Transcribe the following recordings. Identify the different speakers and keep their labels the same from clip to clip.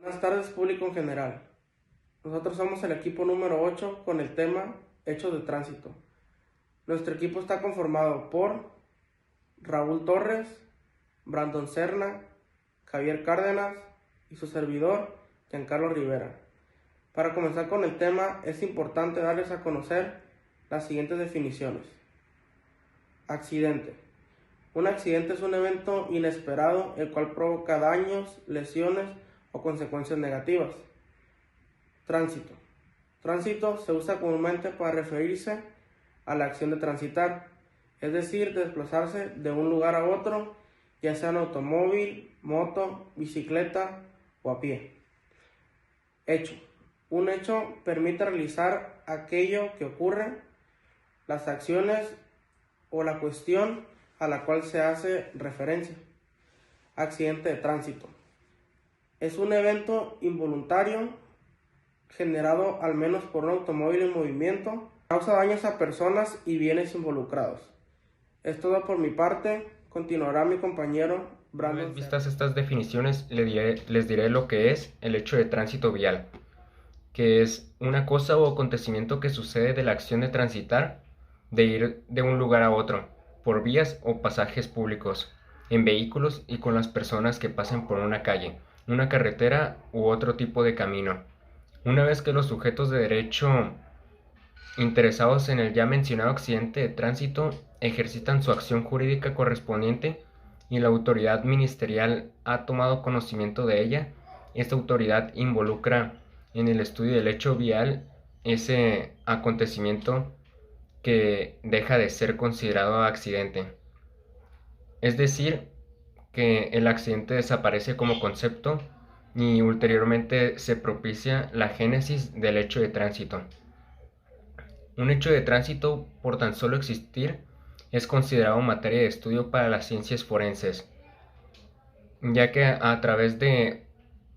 Speaker 1: Buenas tardes, público en general. Nosotros somos el equipo número 8 con el tema Hechos de Tránsito. Nuestro equipo está conformado por Raúl Torres, Brandon Serna, Javier Cárdenas y su servidor, Giancarlo Rivera. Para comenzar con el tema, es importante darles a conocer las siguientes definiciones. Accidente. Un accidente es un evento inesperado el cual provoca daños, lesiones o consecuencias negativas. Tránsito. Tránsito se usa comúnmente para referirse a la acción de transitar, es decir, desplazarse de un lugar a otro, ya sea en automóvil, moto, bicicleta o a pie. Hecho. Un hecho permite realizar aquello que ocurre, las acciones o la cuestión a la cual se hace referencia. Accidente de tránsito. Es un evento involuntario generado al menos por un automóvil en movimiento, causa daños a personas y bienes involucrados. Es todo por mi parte. Continuará mi compañero Brandon.
Speaker 2: Una vez vistas estas definiciones, les diré lo que es el hecho de tránsito vial, que es una cosa o acontecimiento que sucede de la acción de transitar, de ir de un lugar a otro, por vías o pasajes públicos, en vehículos y con las personas que pasen por una calle, una carretera u otro tipo de camino. Una vez que los sujetos de derecho interesados en el ya mencionado accidente de tránsito ejercitan su acción jurídica correspondiente y la autoridad ministerial ha tomado conocimiento de ella, esta autoridad involucra en el estudio del hecho vial ese acontecimiento que deja de ser considerado accidente. Es decir, que el accidente desaparece como concepto y ulteriormente se propicia la génesis del hecho de tránsito. Un hecho de tránsito, por tan solo existir, es considerado materia de estudio para las ciencias forenses, ya que a través de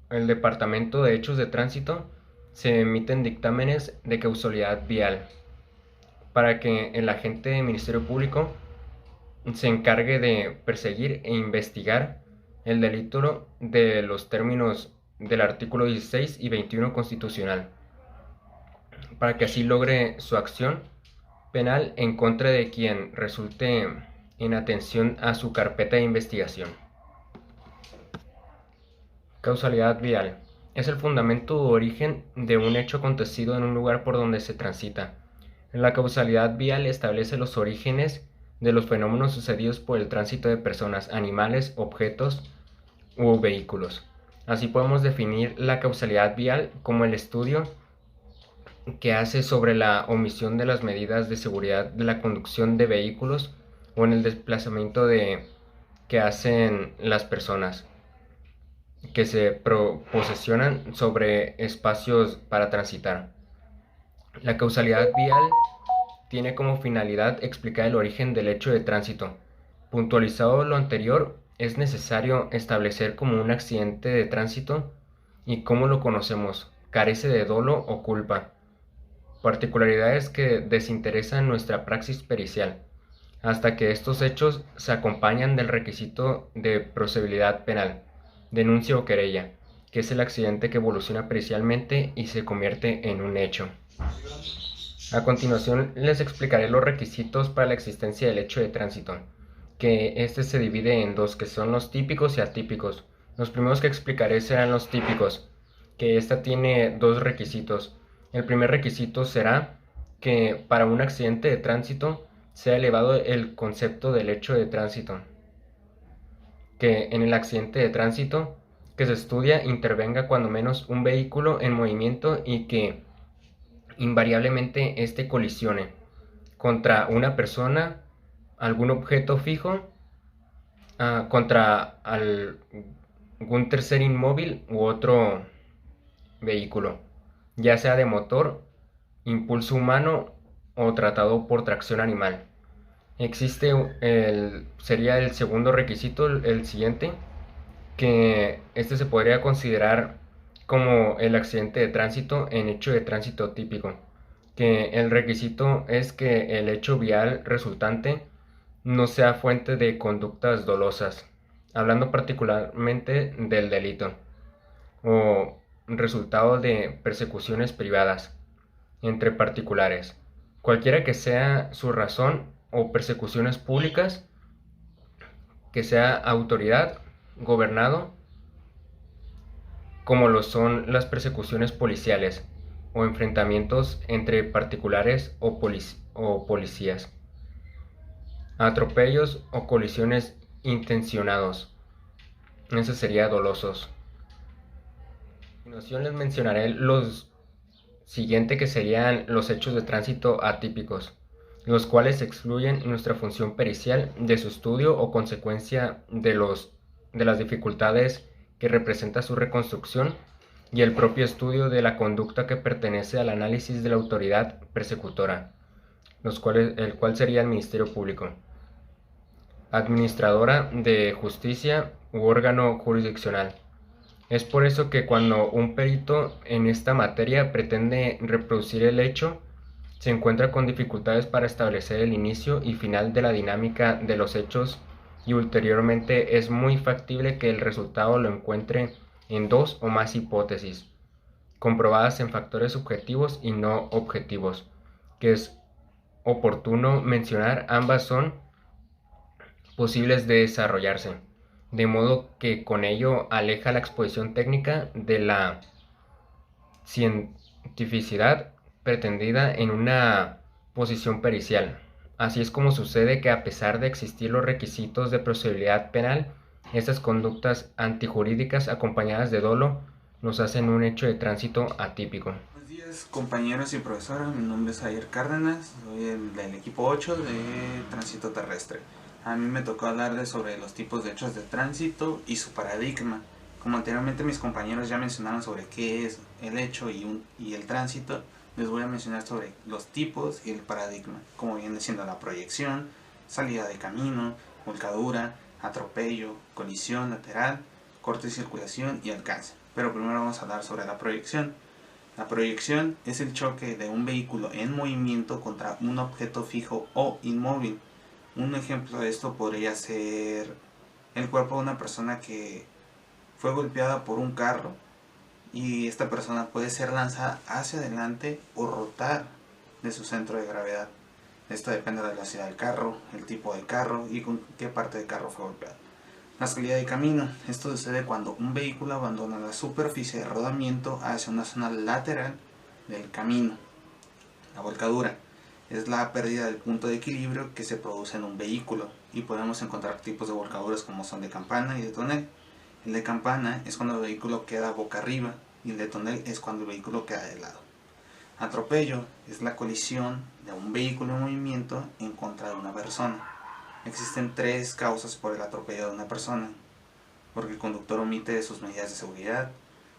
Speaker 2: el Departamento de Hechos de Tránsito se emiten dictámenes de causalidad vial para que el agente del Ministerio Público se encargue de perseguir e investigar el delito de los términos del artículo 16 y 21 constitucional, para que así logre su acción penal en contra de quien resulte en atención a su carpeta de investigación. Causalidad vial. Es el fundamento u origen de un hecho acontecido en un lugar por donde se transita. La causalidad vial establece los orígenes de los fenómenos sucedidos por el tránsito de personas, animales, objetos u vehículos. Así podemos definir la causalidad vial como el estudio que hace sobre la omisión de las medidas de seguridad de la conducción de vehículos o en el desplazamiento que hacen las personas que se posesionan sobre espacios para transitar. La causalidad vial tiene como finalidad explicar el origen del hecho de tránsito. Puntualizado lo anterior, es necesario establecer como un accidente de tránsito y cómo lo conocemos, carece de dolo o culpa. Particularidades que desinteresan nuestra praxis pericial, hasta que estos hechos se acompañan del requisito de procedibilidad penal, denuncia o querella, que es el accidente que evoluciona pericialmente y se convierte en un hecho. A continuación les explicaré los requisitos para la existencia del hecho de tránsito, que este se divide en dos, que son los típicos y atípicos. Los primeros que explicaré serán los típicos, que esta tiene dos requisitos. El primer requisito será que para un accidente de tránsito sea elevado el concepto del hecho de tránsito, que en el accidente de tránsito que se estudia intervenga cuando menos un vehículo en movimiento y que invariablemente éste colisione contra una persona, algún objeto fijo, contra algún tercer inmóvil u otro vehículo, ya sea de motor, impulso humano o tratado por tracción animal. Sería el segundo requisito, el siguiente, que este se podría considerar como el accidente de tránsito en hecho de tránsito típico, que el requisito es que el hecho vial resultante no sea fuente de conductas dolosas, hablando particularmente del delito. o resultado de persecuciones privadas entre particulares, cualquiera que sea su razón, o persecuciones públicas, que sea autoridad, gobernado, como lo son las persecuciones policiales o enfrentamientos entre particulares o policías, atropellos o colisiones intencionados. Eso sería dolosos. A continuación les mencionaré los siguiente, que serían los hechos de tránsito atípicos, los cuales excluyen nuestra función pericial de su estudio o consecuencia de las dificultades que representa su reconstrucción y el propio estudio de la conducta que pertenece al análisis de la autoridad persecutora, el cual sería el Ministerio Público, administradora de justicia u órgano jurisdiccional. Es por eso que cuando un perito en esta materia pretende reproducir el hecho, se encuentra con dificultades para establecer el inicio y final de la dinámica de los hechos, y ulteriormente es muy factible que el resultado lo encuentre en dos o más hipótesis, comprobadas en factores objetivos y no objetivos, que es oportuno mencionar ambas son posibles de desarrollarse, de modo que con ello aleja la exposición técnica de la cientificidad pretendida en una posición pericial. Así es como sucede que, a pesar de existir los requisitos de procedibilidad penal, estas conductas antijurídicas acompañadas de dolo nos hacen un hecho de tránsito atípico.
Speaker 3: Buenos días, compañeros y profesora, mi nombre es Javier Cárdenas, soy del equipo 8 de tránsito terrestre. A mí me tocó hablarles sobre los tipos de hechos de tránsito y su paradigma. Como anteriormente mis compañeros ya mencionaron sobre qué es el hecho y el tránsito, les voy a mencionar sobre los tipos y el paradigma, como viene siendo la proyección, salida de camino, volcadura, atropello, colisión lateral, corte y circulación y alcance. Pero primero vamos a hablar sobre la proyección. La proyección es el choque de un vehículo en movimiento contra un objeto fijo o inmóvil. Un ejemplo de esto podría ser el cuerpo de una persona que fue golpeada por un carro, y esta persona puede ser lanzada hacia adelante o rotar de su centro de gravedad. Esto depende de la velocidad del carro, el tipo de carro y con qué parte del carro fue golpeado. La salida de camino. Esto sucede cuando un vehículo abandona la superficie de rodamiento hacia una zona lateral del camino. La volcadura es la pérdida del punto de equilibrio que se produce en un vehículo, y podemos encontrar tipos de volcaduras como son de campana y de tonel. El de campana es cuando el vehículo queda boca arriba, y el de tonel es cuando el vehículo queda de lado. Atropello es la colisión de un vehículo en movimiento en contra de una persona. Existen tres causas por el atropello de una persona: porque el conductor omite sus medidas de seguridad,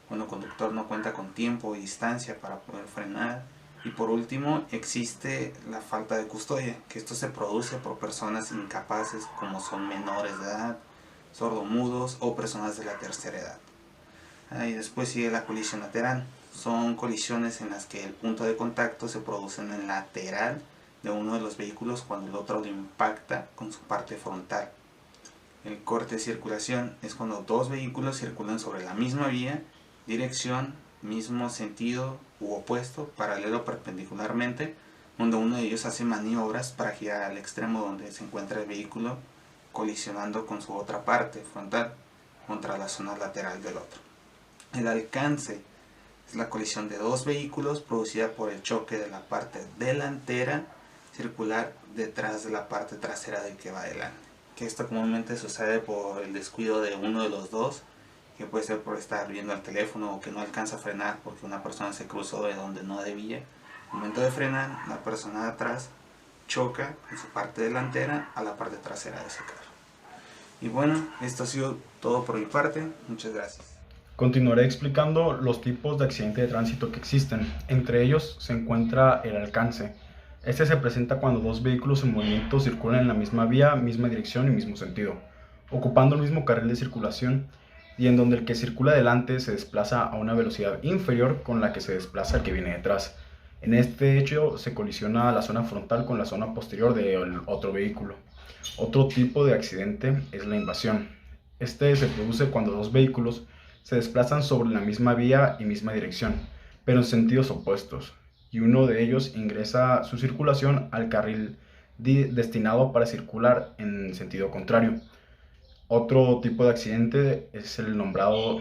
Speaker 3: cuando el conductor no cuenta con tiempo y distancia para poder frenar, y por último existe la falta de custodia, que esto se produce por personas incapaces como son menores de edad, sordomudos o personas de la tercera edad. Y después sigue la colisión lateral. Son colisiones en las que el punto de contacto se produce en el lateral de uno de los vehículos cuando el otro lo impacta con su parte frontal. El corte de circulación es cuando dos vehículos circulan sobre la misma vía, dirección, mismo sentido u opuesto, paralelo perpendicularmente, donde uno de ellos hace maniobras para girar al extremo donde se encuentra el vehículo, colisionando con su otra parte frontal contra la zona lateral del otro. El alcance es la colisión de dos vehículos producida por el choque de la parte delantera circular detrás de la parte trasera del que va adelante. Que esto comúnmente sucede por el descuido de uno de los dos, que puede ser por estar viendo el teléfono o que no alcanza a frenar porque una persona se cruzó de donde no debía. Al momento de frenar, la persona de atrás choca en su parte delantera a la parte trasera de ese carro. Y bueno, esto ha sido todo por mi parte. Muchas gracias.
Speaker 4: Continuaré explicando los tipos de accidente de tránsito que existen. Entre ellos se encuentra el alcance. Este se presenta cuando dos vehículos en movimiento circulan en la misma vía, misma dirección y mismo sentido, ocupando el mismo carril de circulación, y en donde el que circula delante se desplaza a una velocidad inferior con la que se desplaza el que viene detrás. En este hecho se colisiona la zona frontal con la zona posterior del otro vehículo. Otro tipo de accidente es la invasión. Este se produce cuando dos vehículos se desplazan sobre la misma vía y misma dirección, pero en sentidos opuestos, y uno de ellos ingresa su circulación al carril destinado para circular en sentido contrario. Otro tipo de accidente es el nombrado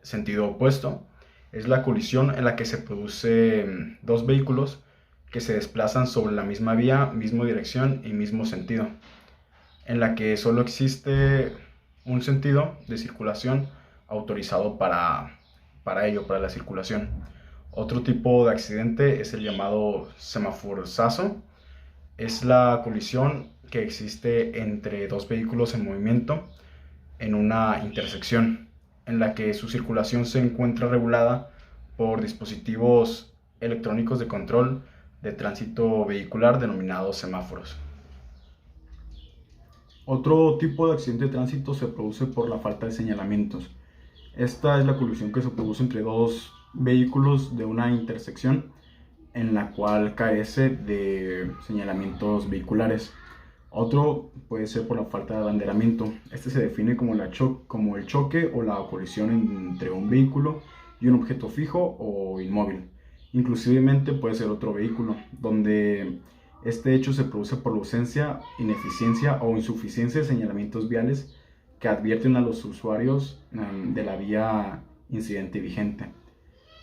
Speaker 4: sentido opuesto. Es la colisión en la que se produce dos vehículos que se desplazan sobre la misma vía, misma dirección y mismo sentido, en la que solo existe un sentido de circulación autorizado para la circulación. Otro tipo de accidente es el llamado semaforosazo. Es la colisión que existe entre dos vehículos en movimiento en una intersección, en la que su circulación se encuentra regulada por dispositivos electrónicos de control de tránsito vehicular denominados semáforos. Otro tipo de accidente de tránsito se produce por la falta de señalamientos. Esta es la colisión que se produce entre dos vehículos de una intersección en la cual carece de señalamientos vehiculares. Otro puede ser por la falta de abanderamiento. Este se define como el choque o la colisión entre un vehículo y un objeto fijo o inmóvil. Inclusivemente puede ser otro vehículo, donde este hecho se produce por la ausencia, ineficiencia o insuficiencia de señalamientos viales que advierten a los usuarios de la vía incidente vigente.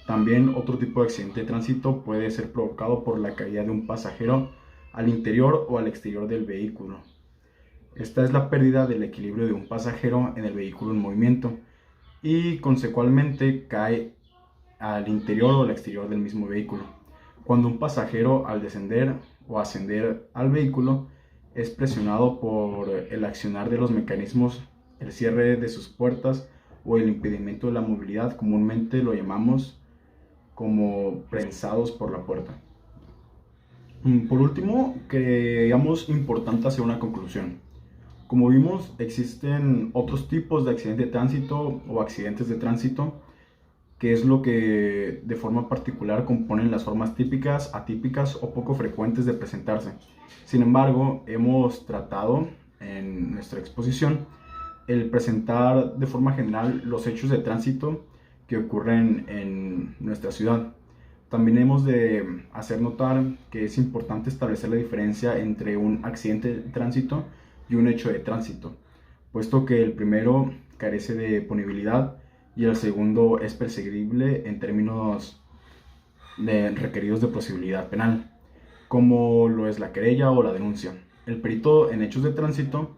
Speaker 4: También otro tipo de accidente de tránsito puede ser provocado por la caída de un pasajero al interior o al exterior del vehículo. Esta es la pérdida del equilibrio de un pasajero en el vehículo en movimiento y consecuentemente cae al interior o al exterior del mismo vehículo. Cuando un pasajero al descender o ascender al vehículo es presionado por el accionar de los mecanismos, el cierre de sus puertas o el impedimento de la movilidad, comúnmente lo llamamos como prensados por la puerta. Por último, creíamos importante hacer una conclusión. Como vimos, existen otros tipos de accidentes de tránsito o accidentes de tránsito, que es lo que de forma particular componen las formas típicas, atípicas o poco frecuentes de presentarse. Sin embargo, hemos tratado en nuestra exposición el presentar de forma general los hechos de tránsito que ocurren en nuestra ciudad. También hemos de hacer notar que es importante establecer la diferencia entre un accidente de tránsito y un hecho de tránsito, puesto que el primero carece de punibilidad y el segundo es perseguible en términos requeridos de procedibilidad penal, como lo es la querella o la denuncia. El perito en hechos de tránsito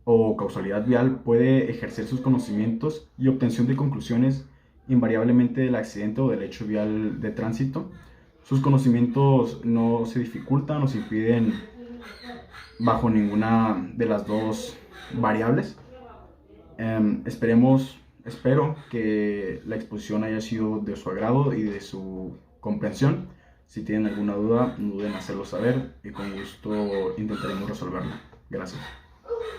Speaker 4: o causalidad vial puede ejercer sus conocimientos y obtención de conclusiones invariablemente del accidente o del hecho vial de tránsito. Sus conocimientos no se dificultan o se impiden bajo ninguna de las dos variables. Espero que la exposición haya sido de su agrado y de su comprensión. Si tienen alguna duda, no duden en hacerlo saber y con gusto intentaremos resolverla. Gracias.